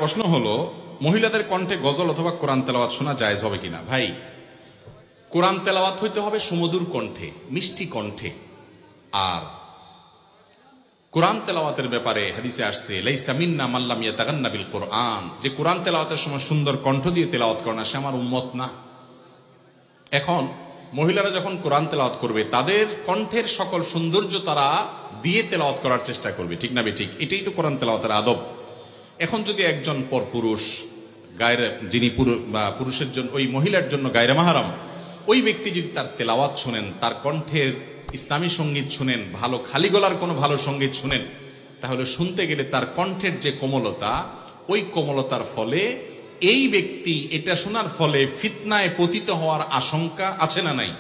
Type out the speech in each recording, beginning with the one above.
প্রশ্ন হলো, মহিলাদের কণ্ঠে গজল অথবা কোরআন তেলাওয়াত শোনা জায়েজ হবে কিনা? ভাই, কোরআন তেলাওয়াত হইতে হবে সুমধুর কণ্ঠে, মিষ্টি কণ্ঠে। আর কোরআন তেলাওয়াতের ব্যাপারে হাদিসে আসছে, লাইসা মিন্না মান লাম ইয়াতাগান্না বিল কোরআন, যে কোরআন তেলাওয়াতের সময় সুন্দর কণ্ঠ দিয়ে তেলাওয়াত করে না, সে আমার উম্মত না। এখন মহিলারা যখন কোরআন তেলাওয়াত করবে, তাদের কণ্ঠের সকল সৌন্দর্য তারা দিয়ে তেলাওয়াত করার চেষ্টা করবে, ঠিক না বেঠিক? এটাই তো কোরআন তেলাওয়াতের আদব। এখন যদি একজন পরপুরুষ গায়রে, যিনি পুরুষের জন্য, ওই মহিলার জন্য গায়রে মাহারাম, ওই ব্যক্তি যদি তার তেলাওয়াত শুনেন, তার কণ্ঠের ইসলামী সঙ্গীত শুনেন, ভালো খালি গলার কোনো ভালো সঙ্গীত শুনেন, তাহলে শুনতে গেলে তার কণ্ঠের যে কোমলতা, ওই কোমলতার ফলে এই ব্যক্তি এটা শোনার ফলে ফিতনায় পতিত হওয়ার আশঙ্কা আছে না নাই?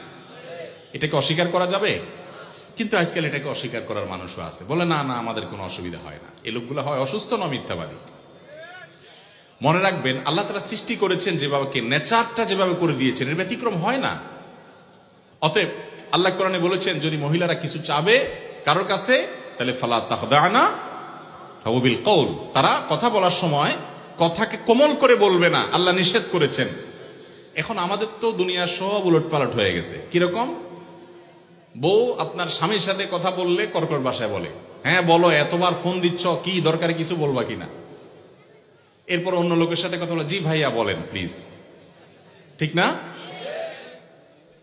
এটাকে অস্বীকার করা যাবে? কিন্তু আজকাল এটাকে অস্বীকার করার মানুষও আছে, বলে না না আমাদের কোনো অসুবিধা হয় না। এই লোকগুলো হয় অসুস্থ না মিথ্যাবাদী। মনে রাখবেন, আল্লাহ তাআলা সৃষ্টি করেছেন যেভাবে, নেচারটা যেভাবে করে দিয়েছেন, এর ব্যতিক্রম হয় না। অতএব আল্লাহ কোরআনে বলেছেন, যদি মহিলারা কিছু চাবে কারোর কাছে, তাহলে ফালা তাখদানা বিল কওল, তারা কথা বলার সময় কথাকে কোমল করে বলবে না, আল্লাহ নিষেধ করেছেন। এখন আমাদের তো দুনিয়া সব উলটপালট হয়ে গেছে। কিরকম? বউ আপনার স্বামীর সাথে কথা বললে কর্কর ভাষায় বলে, হ্যাঁ বলো, এতবার ফোন দিচ্ছ, কি দরকারে কিছু বলবা কিনা। এরপর অন্য লোকের সাথে কথা বলে, জি ভাইয়া বলেন প্লিজ, ঠিক না?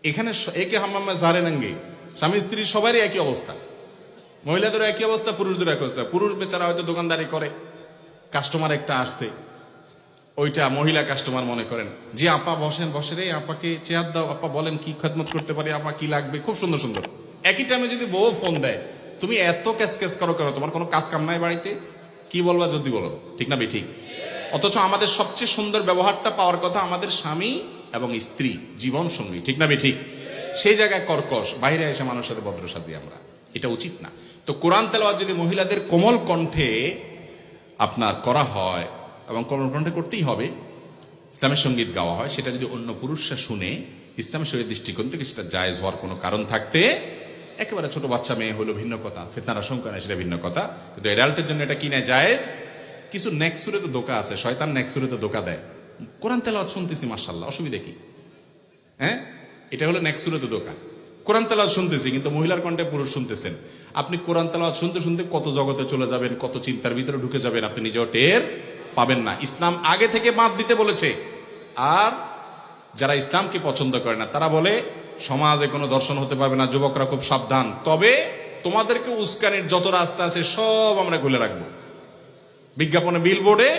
এখানে একে হাম্মামে জারে নাঙ্গি, স্বামী স্ত্রী সবারই একই অবস্থা, মহিলাদেরও একই অবস্থা, পুরুষদেরও একই অবস্থা। পুরুষ বেচারা হয়তো দোকানদারি করে, কাস্টমার একটা আসছে, ওইটা মহিলা কাস্টমার মনে করেন, জি আপা বসেন, বসে রে, আপাকে চেয়ার দাও, আপা বলেন কি খেদমত করতে পারি, আপা কি লাগবে, খুব সুন্দর সুন্দর। একই টাইমে যদি বউ ফোন দেয়, তুমি এত ক্যাস করো কেন, তোমার কোনো কাজ কাম নাই বাড়িতে, কি বলবা যদি বলো, ঠিক না বেঠিক? অথচ আমাদের সবচেয়ে সুন্দর ব্যবহারটা পাওয়ার কথা আমাদের স্বামী এবং স্ত্রী, জীবন সঙ্গী, ঠিক না বেঠিক? সেই জায়গায় কর্কশ, বাইরে এসে মানুষের সাথে ভদ্র সাজি আমরা, এটা উচিত না। তো কোরআন তেলাওয়াত যদি মহিলাদের কোমল কণ্ঠে আপনার করা হয়, এবং কোমল কণ্ঠে করতেই হবে, ইসলামের সঙ্গীত গাওয়া হয়, সেটা যদি অন্য পুরুষরা শুনে, ইসলামের শরীয়তের দৃষ্টিকোণ থেকে সেটা জায়েজ হওয়ার কোনো কারণ থাকতে, একেবারে ছোট বাচ্চা মেয়ে হলো ভিন্ন কথা, ফিতনার আশঙ্কা নেই, সেটা ভিন্ন কথা। কিন্তু এডাল্টের জন্য এটা কি না জায়েজ। কিছু নেক্সুরে তো ধোকা আছে, শয়তান নেক্সুরে তো ধোকা দেয়। কোরআন তেলাওয়াত শুনতেছি মাশাআল্লাহ, অসুবিধা কি? হ্যাঁ, এটা হলো নেক্সুরে তো ধোকা। কোরআন তেলাওয়াত শুনতেছি, কিন্তু মহিলার কণ্ঠে পুরুষ শুনতেছেন। আপনি কোরআন তেলাওয়াত শুনতে শুনতে কত জগতে চলে যাবেন, কত চিন্তার ভিতরে ঢুকে যাবেন, আপনি নিজেও টের পাবেন না। ইসলাম আগে থেকে বাদ দিতে বলেছে। আর যারা ইসলামকে পছন্দ করে না, তারা বলে সমাজে কোনো দর্শন হতে পারবে না, যুবকরা খুব সাবধান। তবে তোমাদেরকে উস্কানির যত রাস্তা আছে সব আমরা খুলে রাখবো। বিজ্ঞাপনে, বিলবোর্ডে